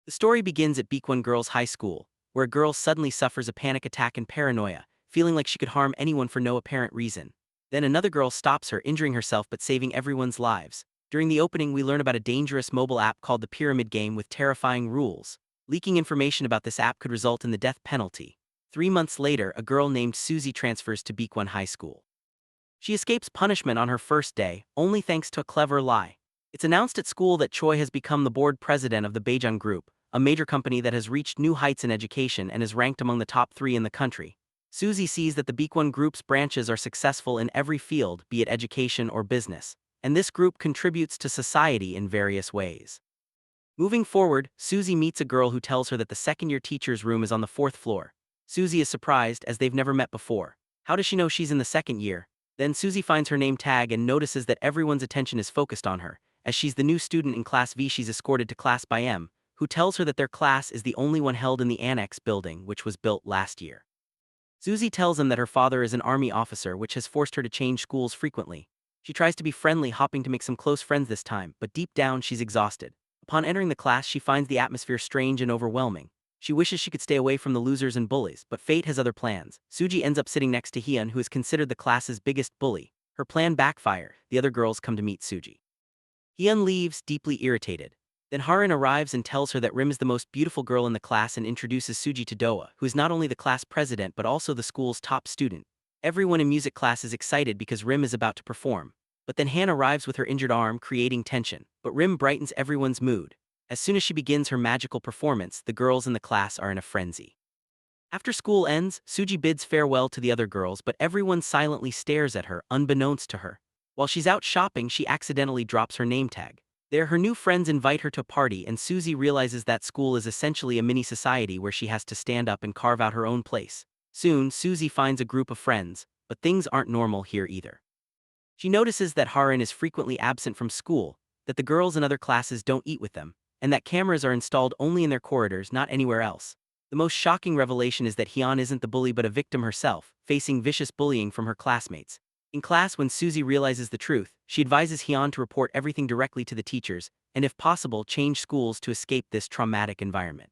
The story begins at Bekwon Girls High School, where a girl suddenly suffers a panic attack and paranoia, feeling like she could harm anyone for no apparent reason. Then another girl stops her, injuring herself but saving everyone's lives. During the opening, we learn about a dangerous mobile app called the Pyramid Game with terrifying rules. Leaking information about this app could result in the death penalty. 3 months later, a girl named Suzy transfers to Bekwon High School. She escapes punishment on her first day, only thanks to a clever lie. It's announced at school that Choi has become the board president of the Beijing Group, a major company that has reached new heights in education and is ranked among the top 3 in the country. Suzy sees that the Bekwon Group's branches are successful in every field, be it education or business, and this group contributes to society in various ways. Moving forward, Suzy meets a girl who tells her that the second-year teacher's room is on the 4th floor. Suzy is surprised, as they've never met before. How does she know she's in the second year? Then Suzy finds her name tag and notices that everyone's attention is focused on her. As she's the new student in Class V, she's escorted to class by M, who tells her that their class is the only one held in the annex building, which was built last year. Suzy tells him that her father is an army officer, which has forced her to change schools frequently. She tries to be friendly, hoping to make some close friends this time, but deep down she's exhausted. Upon entering the class, she finds the atmosphere strange and overwhelming. She wishes she could stay away from the losers and bullies, but fate has other plans. Suji ends up sitting next to Hyun, who is considered the class's biggest bully. Her plan backfires. The other girls come to meet Suji. Hyun leaves, deeply irritated. Then Harin arrives and tells her that Rim is the most beautiful girl in the class and introduces Suji to Doa, who is not only the class president but also the school's top student. Everyone in music class is excited because Rim is about to perform. But then Han arrives with her injured arm, creating tension. But Rim brightens everyone's mood. As soon as she begins her magical performance, the girls in the class are in a frenzy. After school ends, Suji bids farewell to the other girls, but everyone silently stares at her, unbeknownst to her. While she's out shopping, she accidentally drops her name tag. There, her new friends invite her to a party, and Suzy realizes that school is essentially a mini-society where she has to stand up and carve out her own place. Soon, Suzy finds a group of friends, but things aren't normal here either. She notices that Harin is frequently absent from school, that the girls in other classes don't eat with them, and that cameras are installed only in their corridors, not anywhere else. The most shocking revelation is that Hyun isn't the bully but a victim herself, facing vicious bullying from her classmates. In class, when Suzy realizes the truth, she advises Hyun to report everything directly to the teachers, and if possible, change schools to escape this traumatic environment.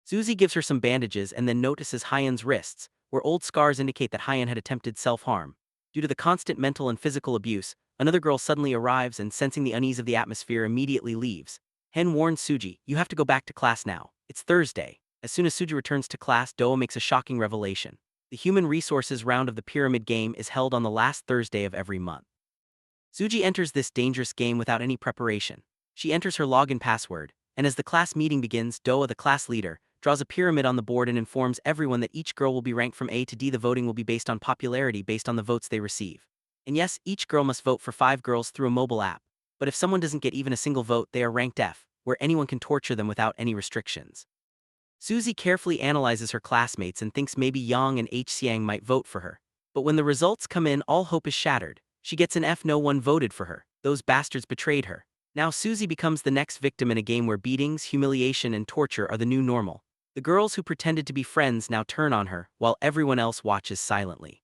Suzy gives her some bandages and then notices Hyun's wrists, where old scars indicate that Hyun had attempted self-harm. Due to the constant mental and physical abuse, another girl suddenly arrives and, sensing the unease of the atmosphere, immediately leaves. Hen warns Suji, "You have to go back to class now. It's Thursday." As soon as Suji returns to class, Doa makes a shocking revelation. The human resources round of the pyramid game is held on the last Thursday of every month. Suji enters this dangerous game without any preparation. She enters her login password, and as the class meeting begins, Doa, the class leader, draws a pyramid on the board and informs everyone that each girl will be ranked from A to D. The voting will be based on popularity, based on the votes they receive. And yes, each girl must vote for 5 girls through a mobile app. But if someone doesn't get even a single vote, they are ranked F, where anyone can torture them without any restrictions. Suzy carefully analyzes her classmates and thinks maybe Yang and H. Xiang might vote for her. But when the results come in, all hope is shattered. She gets an F. No one voted for her. Those bastards betrayed her. Now Suzy becomes the next victim in a game where beatings, humiliation, and torture are the new normal. The girls who pretended to be friends now turn on her, while everyone else watches silently.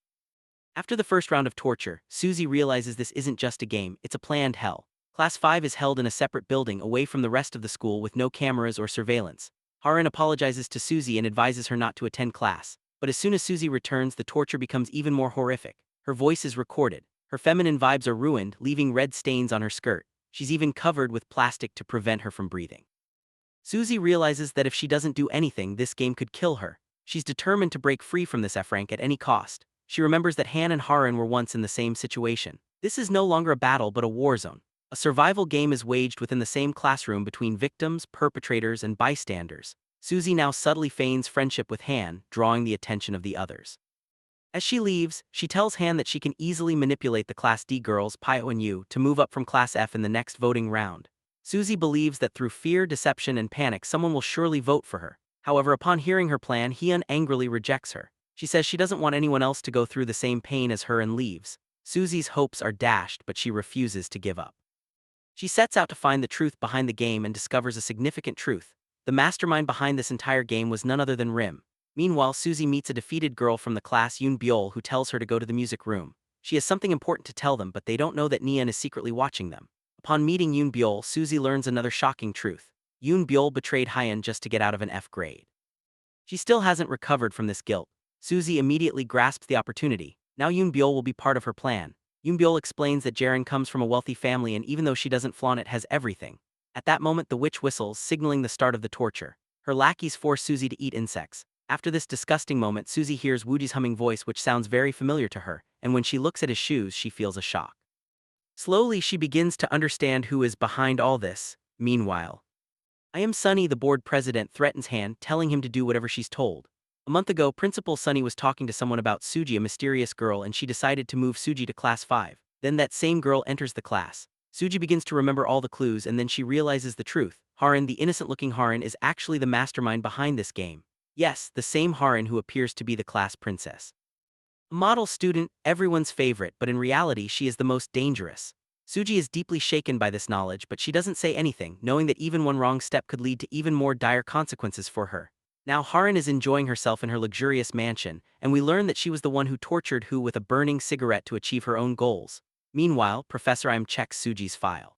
After the first round of torture, Suzy realizes this isn't just a game, it's a planned hell. Class 5 is held in a separate building away from the rest of the school with no cameras or surveillance. Harin apologizes to Suzy and advises her not to attend class. But as soon as Suzy returns, the torture becomes even more horrific. Her voice is recorded. Her feminine vibes are ruined, leaving red stains on her skirt. She's even covered with plastic to prevent her from breathing. Suzy realizes that if she doesn't do anything, this game could kill her. She's determined to break free from this F rank at any cost. She remembers that Han and Harin were once in the same situation. This is no longer a battle but a war zone. A survival game is waged within the same classroom between victims, perpetrators, and bystanders. Suzy now subtly feigns friendship with Han, drawing the attention of the others. As she leaves, she tells Han that she can easily manipulate the Class D girls, Pio and Yu, to move up from Class F in the next voting round. Suzy believes that through fear, deception, and panic, someone will surely vote for her. However, upon hearing her plan, Hyun angrily rejects her. She says she doesn't want anyone else to go through the same pain as her and leaves. Suzy's hopes are dashed, but she refuses to give up. She sets out to find the truth behind the game and discovers a significant truth. The mastermind behind this entire game was none other than Rim. Meanwhile, Suzy meets a defeated girl from the class, Yoon Byul, who tells her to go to the music room. She has something important to tell them, but they don't know that Nian is secretly watching them. Upon meeting Yoon Byul, Suzy learns another shocking truth. Yoon Byul betrayed Hyun just to get out of an F grade. She still hasn't recovered from this guilt. Suzy immediately grasps the opportunity. Now Yoon Byul will be part of her plan. Yoon Byul explains that Jaren comes from a wealthy family and even though she doesn't flaunt it, has everything. At that moment the witch whistles, signaling the start of the torture. Her lackeys force Suzy to eat insects. After this disgusting moment, Suzy hears Wooji's humming voice which sounds very familiar to her, and when she looks at his shoes she feels a shock. Slowly she begins to understand who is behind all this. Meanwhile, I am Sunny, the board president, threatens Han, telling him to do whatever she's told. A month ago, Principal Sunny was talking to someone about Suji, a mysterious girl, and she decided to move Suji to class 5. Then that same girl enters the class. Suji begins to remember all the clues and then she realizes the truth. Haran, the innocent-looking Haran, is actually the mastermind behind this game. Yes, the same Haran who appears to be the class princess. A model student, everyone's favorite, but in reality she is the most dangerous. Suji is deeply shaken by this knowledge, but she doesn't say anything, knowing that even one wrong step could lead to even more dire consequences for her. Now Haran is enjoying herself in her luxurious mansion, and we learn that she was the one who tortured Hu with a burning cigarette to achieve her own goals. Meanwhile, Professor Im checks Suji's file.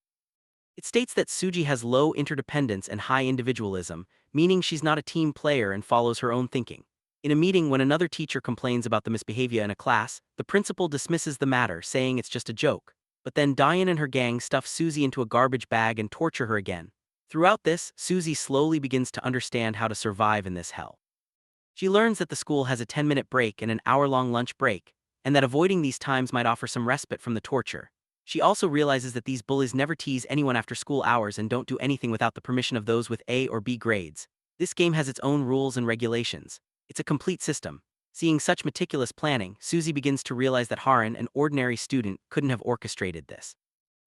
It states that Suji has low interdependence and high individualism, meaning she's not a team player and follows her own thinking. In a meeting, when another teacher complains about the misbehavior in a class, the principal dismisses the matter, saying it's just a joke. But then Diane and her gang stuff Suzy into a garbage bag and torture her again. Throughout this, Suzy slowly begins to understand how to survive in this hell. She learns that the school has a 10-minute break and an hour-long lunch break, and that avoiding these times might offer some respite from the torture. She also realizes that these bullies never tease anyone after school hours and don't do anything without the permission of those with A or B grades. This game has its own rules and regulations. It's a complete system. Seeing such meticulous planning, Suzy begins to realize that Haran, an ordinary student, couldn't have orchestrated this.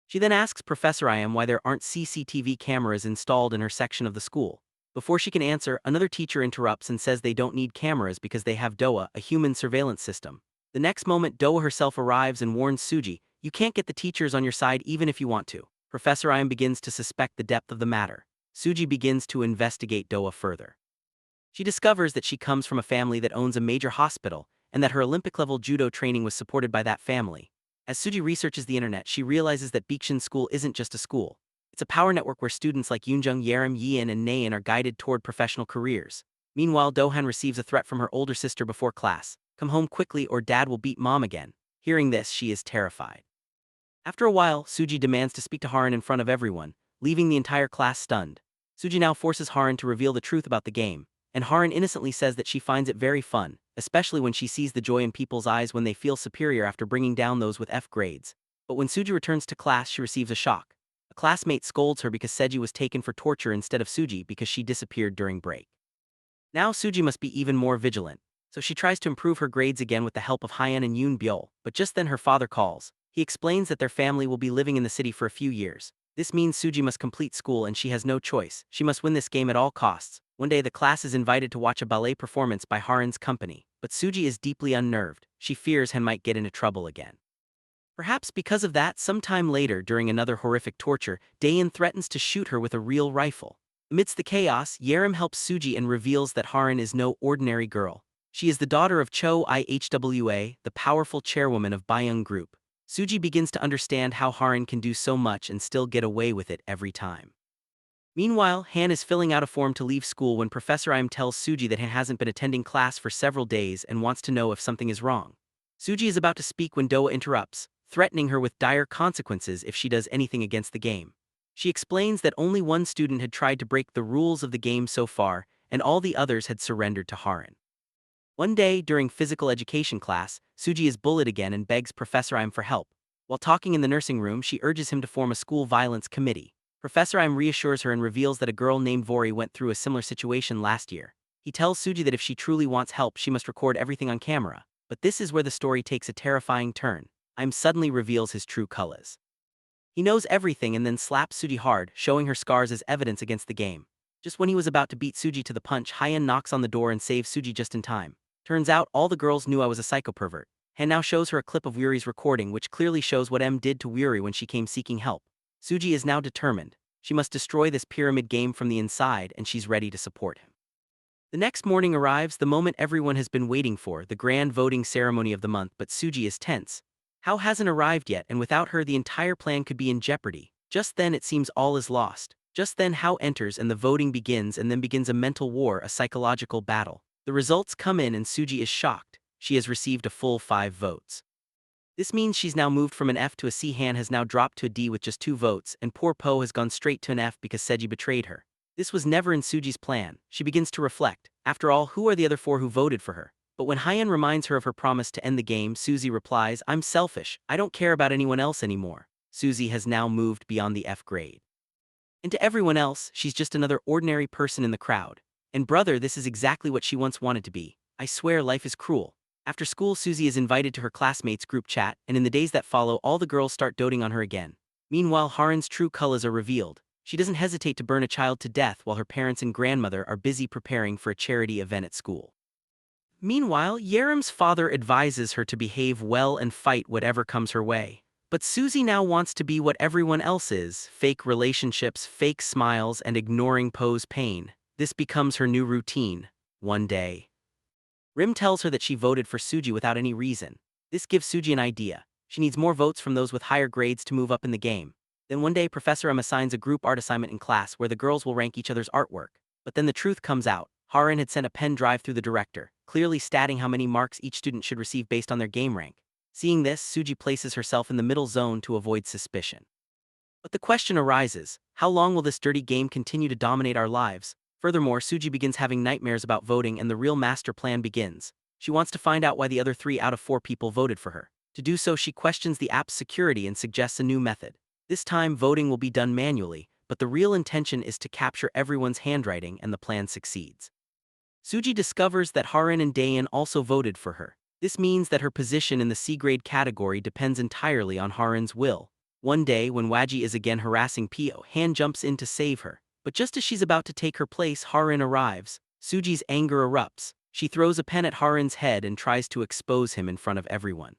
She then asks Professor Im why there aren't CCTV cameras installed in her section of the school. Before she can answer, another teacher interrupts and says they don't need cameras because they have DOA, a human surveillance system. The next moment, DOA herself arrives and warns Suji, "You can't get the teachers on your side even if you want to." Professor Im begins to suspect the depth of the matter. Suji begins to investigate DOA further. She discovers that she comes from a family that owns a major hospital, and that her Olympic-level judo training was supported by that family. As Suji researches the internet, she realizes that Bikshin School isn't just a school. It's a power network where students like Yoonjung, Yerim, Yeon, and Naeun are guided toward professional careers. Meanwhile, Dohan receives a threat from her older sister before class. "Come home quickly or dad will beat mom again." Hearing this, she is terrified. After a while, Suji demands to speak to Haran in front of everyone, leaving the entire class stunned. Suji now forces Haran to reveal the truth about the game, and Haran innocently says that she finds it very fun, especially when she sees the joy in people's eyes when they feel superior after bringing down those with F grades. But when Suji returns to class, she receives a shock. A classmate scolds her because Seji was taken for torture instead of Suji because she disappeared during break. Now Suji must be even more vigilant, so she tries to improve her grades again with the help of Hyeon and Yoon Byul, but just then her father calls. He explains that their family will be living in the city for a few years. This means Suji must complete school and she has no choice. She must win this game at all costs. One day the class is invited to watch a ballet performance by Haran's company, but Suji is deeply unnerved. She fears Han might get into trouble again. Perhaps because of that, sometime later during another horrific torture, Daein threatens to shoot her with a real rifle. Amidst the chaos, Yerim helps Suji and reveals that Haran is no ordinary girl. She is the daughter of Cho Ihwa, the powerful chairwoman of Byung Group. Suji begins to understand how Haran can do so much and still get away with it every time. Meanwhile, Han is filling out a form to leave school when Professor Im tells Suji that Han hasn't been attending class for several days and wants to know if something is wrong. Suji is about to speak when Doa interrupts, threatening her with dire consequences if she does anything against the game. She explains that only one student had tried to break the rules of the game so far, and all the others had surrendered to Haran. One day, during physical education class, Suji is bullied again and begs Professor Im for help. While talking in the nursing room, she urges him to form a school violence committee. Professor Im reassures her and reveals that a girl named Vori went through a similar situation last year. He tells Suji that if she truly wants help, she must record everything on camera. But this is where the story takes a terrifying turn. Im suddenly reveals his true colors. He knows everything and then slaps Suji hard, showing her scars as evidence against the game. Just when he was about to beat Suji to the punch, Hyeon knocks on the door and saves Suji just in time. Turns out, all the girls knew I was a psychopervert. Han now shows her a clip of Wuri's recording which clearly shows what M did to Wuri when she came seeking help. Suji is now determined. She must destroy this pyramid game from the inside and she's ready to support him. The next morning arrives, the moment everyone has been waiting for, the grand voting ceremony of the month, but Suji is tense. Hao hasn't arrived yet and without her the entire plan could be in jeopardy. Just then it seems all is lost. Just then Hao enters and the voting begins, and then begins a mental war, a psychological battle. The results come in and Su-ji is shocked. She has received a full 5 votes. This means she's now moved from an F to a C. Han has now dropped to a D with just 2 votes, and poor Po has gone straight to an F because Seji betrayed her. This was never in Suji's plan. She begins to reflect. After all, who are the other 4 who voted for her? But when Hyan reminds her of her promise to end the game, Suzy replies, "I'm selfish. I don't care about anyone else anymore." Suzy has now moved beyond the F grade. And to everyone else, she's just another ordinary person in the crowd. And brother, this is exactly what she once wanted to be. I swear life is cruel. After school, Suzy is invited to her classmates' group chat, and in the days that follow, all the girls start doting on her again. Meanwhile, Haren's true colors are revealed. She doesn't hesitate to burn a child to death while her parents and grandmother are busy preparing for a charity event at school. Meanwhile, Yerim's father advises her to behave well and fight whatever comes her way. But Suzy now wants to be what everyone else is: fake relationships, fake smiles, and ignoring Poe's pain. This becomes her new routine. One day, Rim tells her that she voted for Suji without any reason. This gives Suji an idea. She needs more votes from those with higher grades to move up in the game. Then one day, Professor M assigns a group art assignment in class where the girls will rank each other's artwork. But then the truth comes out. Haren had sent a pen drive through the director, clearly stating how many marks each student should receive based on their game rank. Seeing this, Suji places herself in the middle zone to avoid suspicion. But the question arises, how long will this dirty game continue to dominate our lives? Furthermore, Suji begins having nightmares about voting, and the real master plan begins. She wants to find out why the other 3 out of 4 people voted for her. To do so, she questions the app's security and suggests a new method. This time, voting will be done manually, but the real intention is to capture everyone's handwriting, and the plan succeeds. Suji discovers that Haren and Dayan also voted for her. This means that her position in the C-grade category depends entirely on Haren's will. One day, when Waji is again harassing Pio, Han jumps in to save her. But just as she's about to take her place, Haren arrives. Suji's anger erupts. She throws a pen at Haren's head and tries to expose him in front of everyone.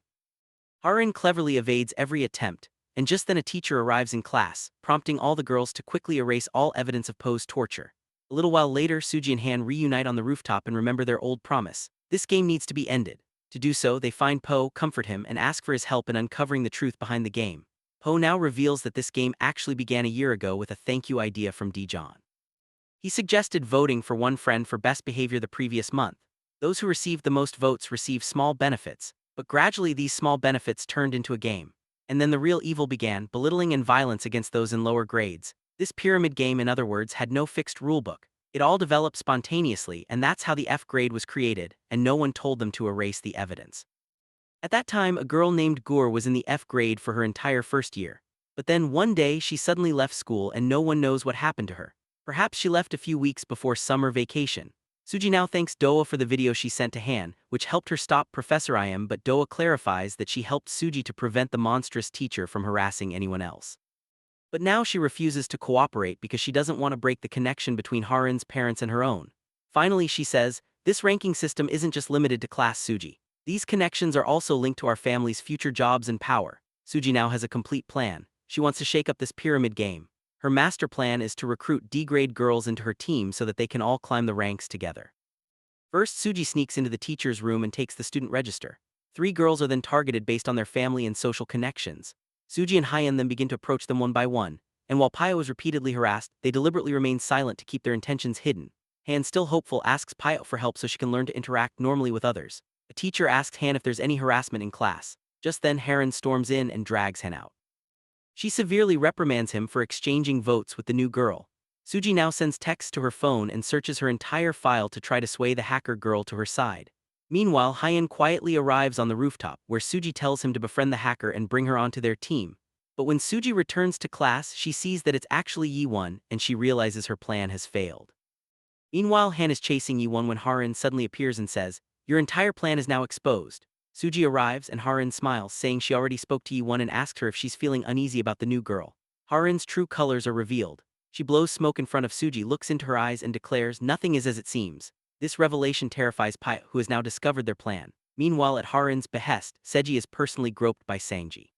Haren cleverly evades every attempt, and just then a teacher arrives in class, prompting all the girls to quickly erase all evidence of Poe's torture. A little while later, Suji and Han reunite on the rooftop and remember their old promise. This game needs to be ended. To do so, they find Poe, comfort him, and ask for his help in uncovering the truth behind the game. Poe now reveals that this game actually began a year ago with a thank you idea from Dijon. He suggested voting for one friend for best behavior the previous month. Those who received the most votes received small benefits, but gradually these small benefits turned into a game. And then the real evil began, belittling and violence against those in lower grades. This pyramid game, in other words, had no fixed rulebook. It all developed spontaneously, and that's how the F grade was created, and no one told them to erase the evidence. At that time, a girl named Gur was in the F grade for her entire first year. But then one day she suddenly left school and no one knows what happened to her. Perhaps she left a few weeks before summer vacation. Suji now thanks Doa for the video she sent to Han, which helped her stop Professor Im, but Doa clarifies that she helped Suji to prevent the monstrous teacher from harassing anyone else. But now she refuses to cooperate because she doesn't want to break the connection between Haren's parents and her own. Finally, she says, "This ranking system isn't just limited to class, Suji. These connections are also linked to our family's future jobs and power." Suji now has a complete plan. She wants to shake up this pyramid game. Her master plan is to recruit D-grade girls into her team so that they can all climb the ranks together. First, Suji sneaks into the teacher's room and takes the student register. 3 girls are then targeted based on their family and social connections. Suji and Hyan then begin to approach them one by one, and while Pio is repeatedly harassed, they deliberately remain silent to keep their intentions hidden. Han, still hopeful, asks Pio for help so she can learn to interact normally with others. A teacher asks Han if there's any harassment in class. Just then, Haren storms in and drags Han out. She severely reprimands him for exchanging votes with the new girl. Suji now sends texts to her phone and searches her entire file to try to sway the hacker girl to her side. Meanwhile, Hyan quietly arrives on the rooftop, where Suji tells him to befriend the hacker and bring her onto their team. But when Suji returns to class, she sees that it's actually Yi-won, and she realizes her plan has failed. Meanwhile, Han is chasing Yi-won when Haren suddenly appears and says, "Your entire plan is now exposed." Suji arrives and Haren smiles, saying she already spoke to Yi-won and asked her if she's feeling uneasy about the new girl. Haren's true colors are revealed. She blows smoke in front of Suji, looks into her eyes, and declares, "Nothing is as it seems." This revelation terrifies Pio, who has now discovered their plan. Meanwhile, at Haren's behest, Seji is personally groped by Sangji.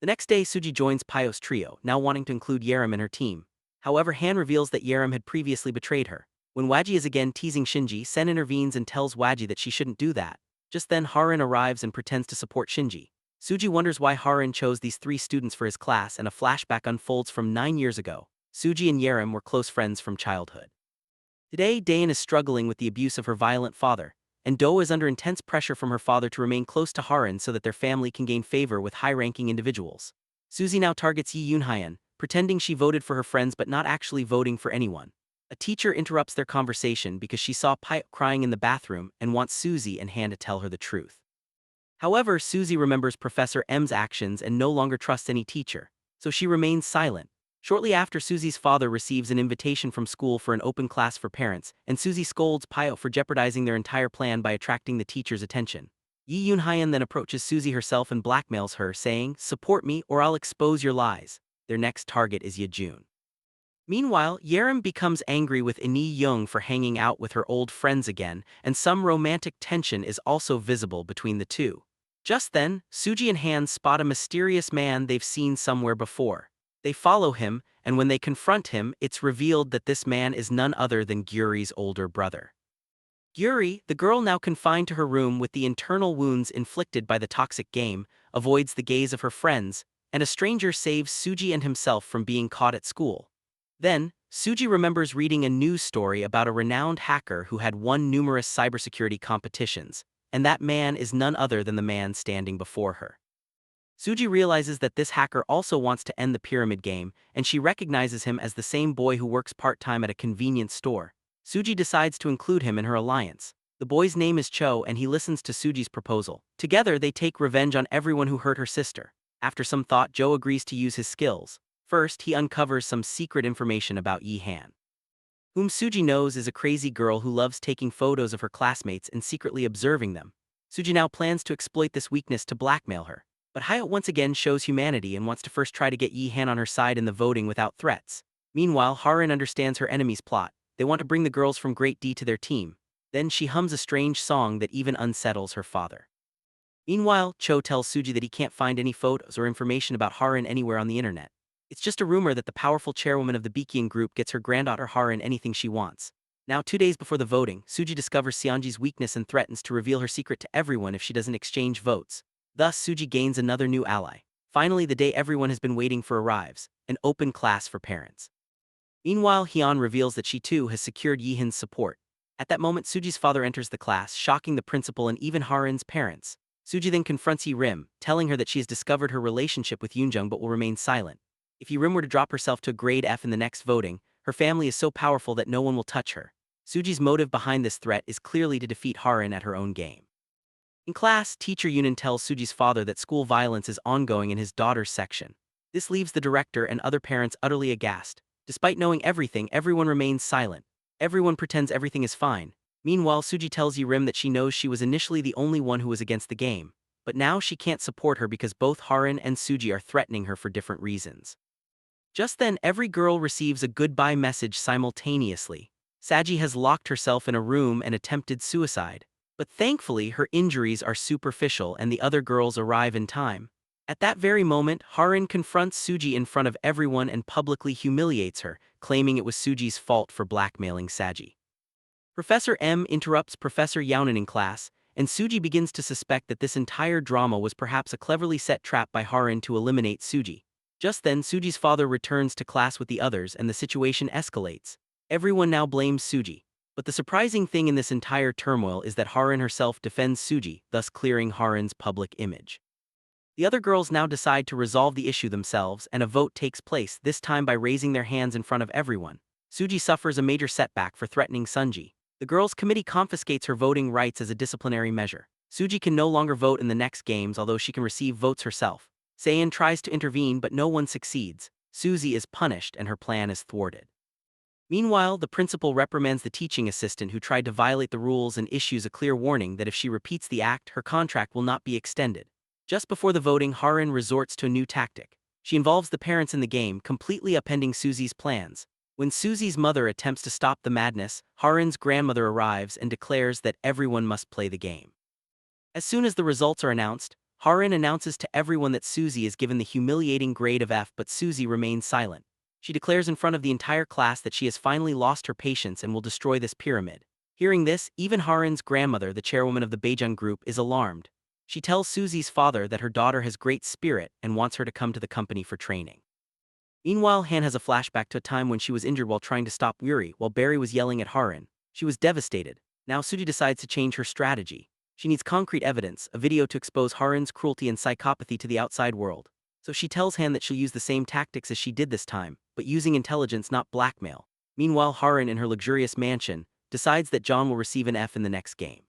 The next day, Suji joins Pio's trio, now wanting to include Yerim in her team. However, Han reveals that Yerim had previously betrayed her. When Waji is again teasing Shinji, Sen intervenes and tells Waji that she shouldn't do that. Just then, Haren arrives and pretends to support Shinji. Suji wonders why Haren chose these 3 students for his class, and a flashback unfolds from 9 years ago. Su-ji and Yerim were close friends from childhood. Today, Daein is struggling with the abuse of her violent father, and Do is under intense pressure from her father to remain close to Harin so that their family can gain favor with high-ranking individuals. Suzy now targets Yi Yoonhyan, pretending she voted for her friends but not actually voting for anyone. A teacher interrupts their conversation because she saw Pye crying in the bathroom and wants Suzy and Han to tell her the truth. However, Suzy remembers Professor M's actions and no longer trusts any teacher, so she remains silent. Shortly after, Suzy's father receives an invitation from school for an open class for parents, and Suzy scolds Pye for jeopardizing their entire plan by attracting the teacher's attention. Yi Yoonhyan then approaches Suzy herself and blackmails her, saying, "Support me or I'll expose your lies." Their next target is Yejun. Meanwhile, Yerim becomes angry with Ini Young for hanging out with her old friends again, and some romantic tension is also visible between the two. Just then, Suji and Han spot a mysterious man they've seen somewhere before. They follow him, and when they confront him, it's revealed that this man is none other than Gyuri's older brother. Gyuri, the girl now confined to her room with the internal wounds inflicted by the toxic game, avoids the gaze of her friends, and a stranger saves Suji and himself from being caught at school. Then, Suji remembers reading a news story about a renowned hacker who had won numerous cybersecurity competitions, and that man is none other than the man standing before her. Suji realizes that this hacker also wants to end the pyramid game, and she recognizes him as the same boy who works part-time at a convenience store. Suji decides to include him in her alliance. The boy's name is Cho, and he listens to Suji's proposal. Together, they take revenge on everyone who hurt her sister. After some thought, Joe agrees to use his skills. First, he uncovers some secret information about Yi Han, whom Suji knows is a crazy girl who loves taking photos of her classmates and secretly observing them. Suji now plans to exploit this weakness to blackmail her. But Hayat once again shows humanity and wants to first try to get Yi Han on her side in the voting without threats. Meanwhile, Harin understands her enemy's plot. They want to bring the girls from Great D to their team. Then she hums a strange song that even unsettles her father. Meanwhile, Cho tells Suji that he can't find any photos or information about Harin anywhere on the internet. It's just a rumor that the powerful chairwoman of the Baekhyun group gets her granddaughter Harin anything she wants. Now, 2 days before the voting, Suji discovers Seonji's weakness and threatens to reveal her secret to everyone if she doesn't exchange votes. Thus, Suji gains another new ally. Finally, the day everyone has been waiting for arrives, an open class for parents. Meanwhile, Hyun reveals that she too has secured Yihan's support. At that moment, Suji's father enters the class, shocking the principal and even Harin's parents. Suji then confronts Yi-rim, telling her that she has discovered her relationship with Yoonjung but will remain silent. If Yi-rim were to drop herself to a grade F in the next voting, her family is so powerful that no one will touch her. Suji's motive behind this threat is clearly to defeat Harin at her own game. In class, teacher Yunin tells Suji's father that school violence is ongoing in his daughter's section. This leaves the director and other parents utterly aghast. Despite knowing everything, everyone remains silent. Everyone pretends everything is fine. Meanwhile, Suji tells Yi-rim that she knows she was initially the only one who was against the game, but now she can't support her because both Harin and Suji are threatening her for different reasons. Just then, every girl receives a goodbye message simultaneously. Saji has locked herself in a room and attempted suicide. But thankfully, her injuries are superficial and the other girls arrive in time. At that very moment, Harin confronts Suji in front of everyone and publicly humiliates her, claiming it was Suji's fault for blackmailing Saji. Professor M interrupts Professor Yaunin in class, and Suji begins to suspect that this entire drama was perhaps a cleverly set trap by Harin to eliminate Suji. Just then, Suji's father returns to class with the others and the situation escalates. Everyone now blames Suji. But the surprising thing in this entire turmoil is that Harin herself defends Suji, thus clearing Harin's public image. The other girls now decide to resolve the issue themselves, and a vote takes place, this time by raising their hands in front of everyone. Suji suffers a major setback for threatening Sunji. The girls' committee confiscates her voting rights as a disciplinary measure. Suji can no longer vote in the next games, although she can receive votes herself. Saein tries to intervene, but no one succeeds. Suzy is punished and her plan is thwarted. Meanwhile, the principal reprimands the teaching assistant who tried to violate the rules and issues a clear warning that if she repeats the act, her contract will not be extended. Just before the voting, Harin resorts to a new tactic. She involves the parents in the game, completely upending Suzy's plans. When Suzy's mother attempts to stop the madness, Harin's grandmother arrives and declares that everyone must play the game. As soon as the results are announced, Harin announces to everyone that Suzy is given the humiliating grade of F, but Suzy remains silent. She declares in front of the entire class that she has finally lost her patience and will destroy this pyramid. Hearing this, even Harin's grandmother, the chairwoman of the Baekhyun group, is alarmed. She tells Suzy's father that her daughter has great spirit and wants her to come to the company for training. Meanwhile, Han has a flashback to a time when she was injured while trying to stop Yuri while Barry was yelling at Harin. She was devastated. Now Su-ji decides to change her strategy. She needs concrete evidence, a video to expose Harin's cruelty and psychopathy to the outside world. So she tells Han that she'll use the same tactics as she did this time, but using intelligence, not blackmail. Meanwhile, Harin, in her luxurious mansion, decides that John will receive an F in the next game.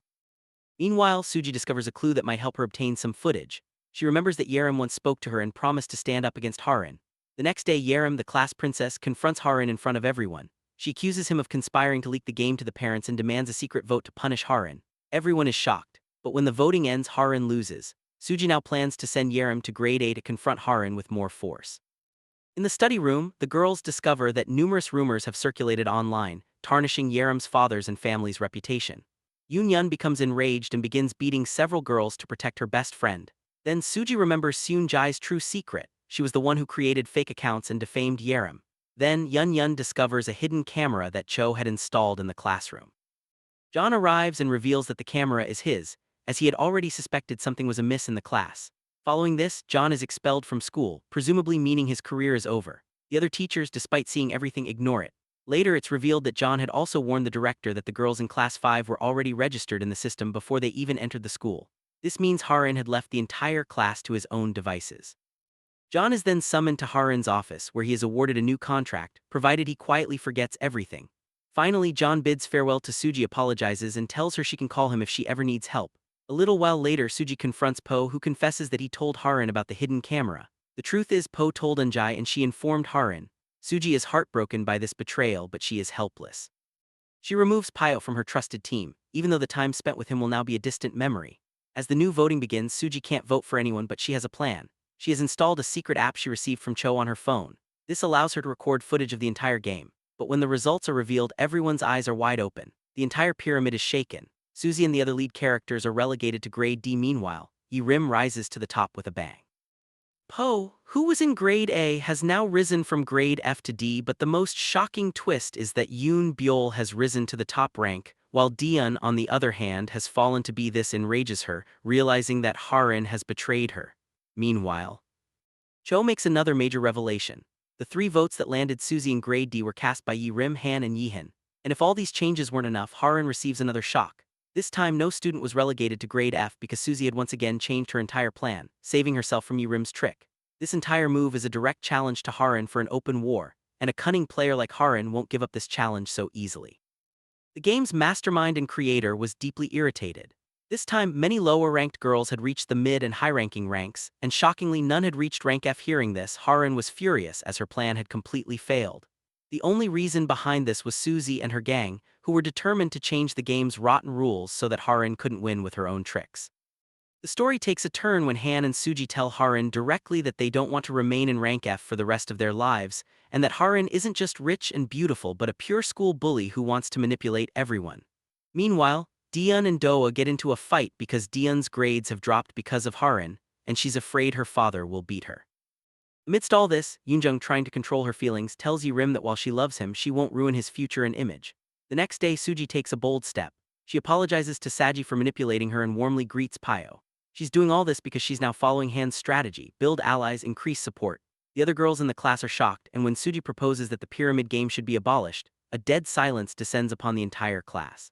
Meanwhile, Su-ji discovers a clue that might help her obtain some footage. She remembers that Yerim once spoke to her and promised to stand up against Harin. The next day, Yerim, the class princess, confronts Harin in front of everyone. She accuses him of conspiring to leak the game to the parents and demands a secret vote to punish Harin. Everyone is shocked, but when the voting ends, Harin loses. Su-ji now plans to send Yerim to grade A to confront Harin with more force. In the study room, the girls discover that numerous rumors have circulated online, tarnishing Yerim's father's and family's reputation. Yoon-yun becomes enraged and begins beating several girls to protect her best friend. Then Su-ji remembers Seung-jae's true secret. She was the one who created fake accounts and defamed Yerim. Then Yun-yun discovers a hidden camera that Cho had installed in the classroom. John arrives and reveals that the camera is his, as he had already suspected something was amiss in the class. Following this, John is expelled from school, presumably meaning his career is over. The other teachers, despite seeing everything, ignore it. Later, it's revealed that John had also warned the director that the girls in Class 5 were already registered in the system before they even entered the school. This means Harin had left the entire class to his own devices. John is then summoned to Harin's office, where he is awarded a new contract, provided he quietly forgets everything. Finally, John bids farewell to Su-ji, apologizes, and tells her she can call him if she ever needs help. A little while later, Su-ji confronts Po, who confesses that he told Harin about the hidden camera. The truth is, Po told Eun-jae and she informed Harin. Su-ji is heartbroken by this betrayal, but she is helpless. She removes Pyo from her trusted team, even though the time spent with him will now be a distant memory. As the new voting begins, Su-ji can't vote for anyone, but she has a plan. She has installed a secret app she received from Cho on her phone. This allows her to record footage of the entire game. But when the results are revealed, everyone's eyes are wide open. The entire pyramid is shaken. Suzy and the other lead characters are relegated to grade D. Meanwhile, Yi-rim rises to the top with a bang. Po, who was in grade A, has now risen from grade F to D, but the most shocking twist is that Yoon Byul has risen to the top rank, while Dion, on the other hand, has fallen to B. This enrages her, realizing that Harin has betrayed her. Meanwhile, Cho makes another major revelation. The 3 votes that landed Suzy in grade D were cast by Yi-rim, Han, and Yi-hin. And if all these changes weren't enough, Harin receives another shock. This time, no student was relegated to grade F because Suzy had once again changed her entire plan, saving herself from Yi-rim's trick. This entire move is a direct challenge to Harin for an open war, and a cunning player like Harin won't give up this challenge so easily. The game's mastermind and creator was deeply irritated. This time, many lower-ranked girls had reached the mid and high-ranking ranks, and shockingly none had reached rank F. Hearing this, Harin was furious as her plan had completely failed. The only reason behind this was Suzy and her gang, who were determined to change the game's rotten rules so that Harin couldn't win with her own tricks. The story takes a turn when Han and Suji tell Harin directly that they don't want to remain in rank F for the rest of their lives, and that Harin isn't just rich and beautiful but a pure school bully who wants to manipulate everyone. Meanwhile, Dion and Doa get into a fight because Dion's grades have dropped because of Harin, and she's afraid her father will beat her. Amidst all this, Yoonjung, trying to control her feelings, tells Yi-rim that while she loves him, she won't ruin his future and image. The next day, Suji takes a bold step. She apologizes to Saji for manipulating her and warmly greets Pyo. She's doing all this because she's now following Han's strategy: build allies, increase support. The other girls in the class are shocked, and when Suji proposes that the pyramid game should be abolished, a dead silence descends upon the entire class.